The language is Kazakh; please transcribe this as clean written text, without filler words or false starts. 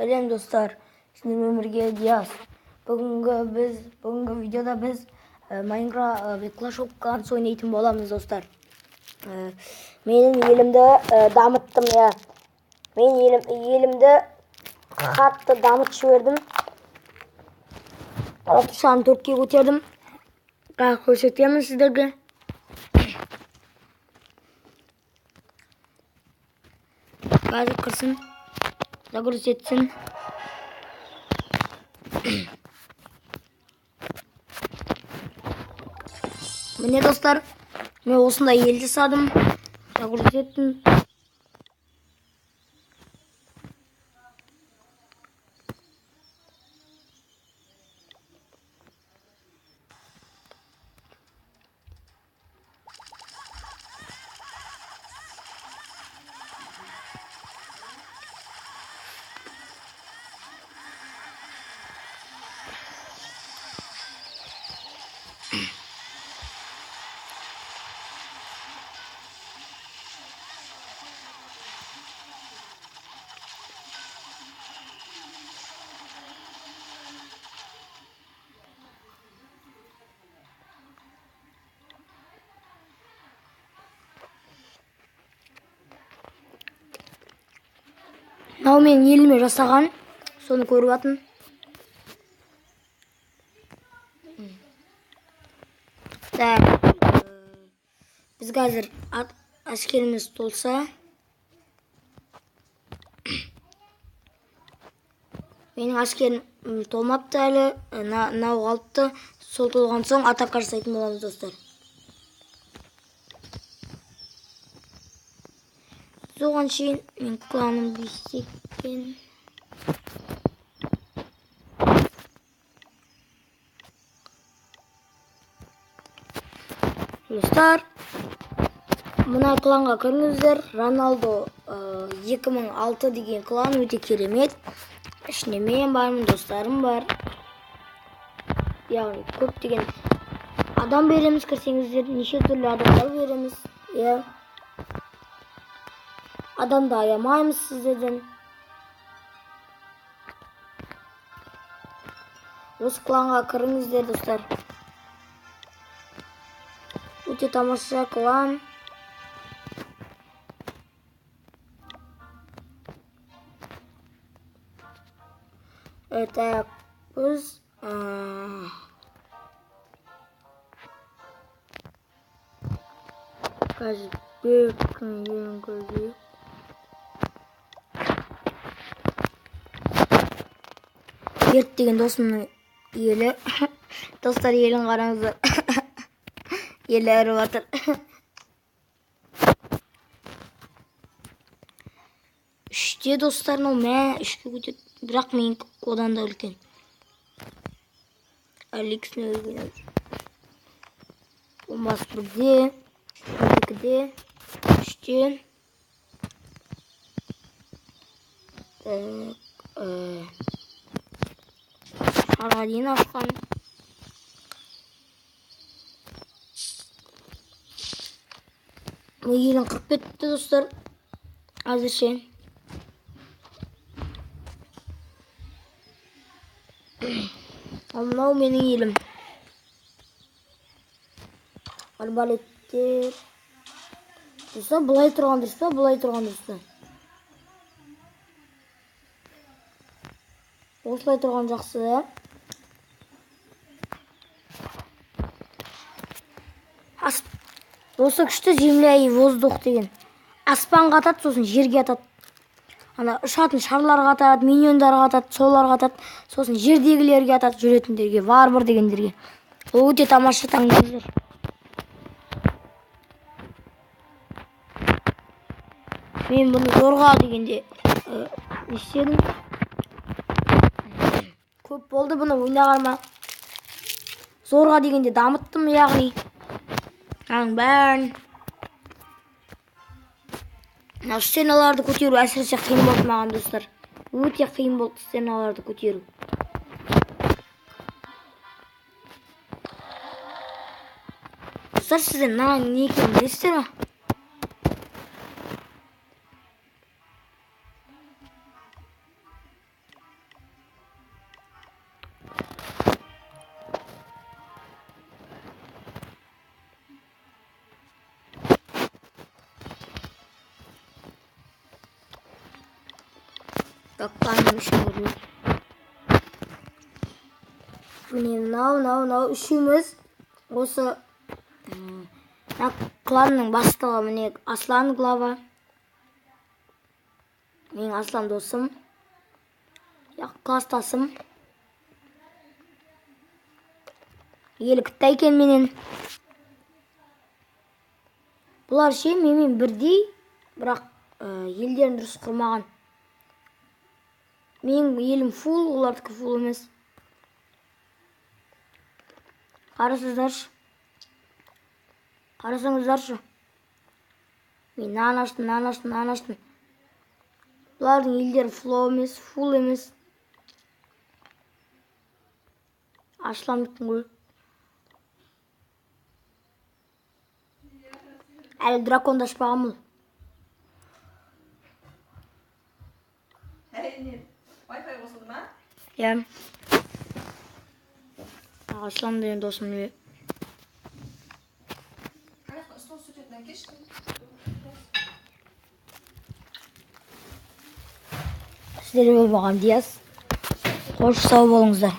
Selam dostlar. Şimdi ömürge Diyaz. Бүгінгі videoda biz Minecraft Clash of Clans oynaytın bolamız dostlar. Benim elimde damıttım ya. Benim elimde katlı damıt verdim. 64'ke ko'tardim. Ko'rsataman sizlarga. Hozir kirsin. Загруз etsin. Mine dostlar, men osunda eldi sadım. Загруз ettim. Мынау менің еліме жасаған, соны көріп атын. Біз қазір әскеріміз толса, менің әскерім толмапты әлі, мынау қалыпты. Сол толған соң атака жасайтын боламыз достар. Соған шейін мен кланым бейсеккен. Достар, мына кланға кіріңіздер. Роналдо 2006 деген клан өте керемет. Ішінде мен бармын, достарым бар. Яғни көп деген адам береміз, кірсеңіздер. Неше түрлі адамдар береміз. Адамды аямаймыз сіздерден. Осы кланға кіріңіздер достар. Өте тамаша клан. Так, біз қазір бекін елін көрейік. Ерт деген досымның елі. Достар, елін қараңыздар. Елі әрі батыр. Үште достар, үшке көтет. Бірақ мен одан да үлкен. Алекснің өлген. 11-де, 12-де, 3-те. Шарға дейін ашқан. Елін қырып кетті достар. Әзірше. Мынау менің елім. Арбалеттер. Достар, бұлай тұрған дұрыс па? Бұлай тұрған дұрыс па? Осылай тұрған жақсы. Осы күшті земля и воздух деген. Аспанға атады, сосын жерге атады. Ана ұшатын шарларға атады, миньондарға атады, соларға атады, сосын жердегілерге атады, жүретіндерге, варвар дегендерге. Ол өте тамаша таңдыңыздар. Мен бұны зорға дегенде істедім. Көп болды бұны ойнағарма. Зорға дегенде дамыттым, яғни. Бәрін. Стеналарды көтеру әсіресе қиын болды маған достар. Өте қиын болды стеналарды көтеру. Достар, сіздер мынаған не екенін білесіздер ма? Bakkanım işim oluyor. Mine mынау үшеуміз осы кланның бастығы міне Аслан глава. Менің Аслан досым. Класстасым. Елі кітті екен менен. Бұлар ше менімен бірдей, бірақ елдерін дұрыс құрмаған. Менің елім фул, олардікі фул емес. Қарасаңыздаршы. Мен нан аштым. Бұлардың елдері фул емес. Ашыламдықтың ғой. Әлі дракондашпаған бұл. Wi-Fi қосылды ма? Иә. Аслан деген досым не? Стол сүретін әкешті. Сіздерге болған Диас. Қош сау болыңыздар.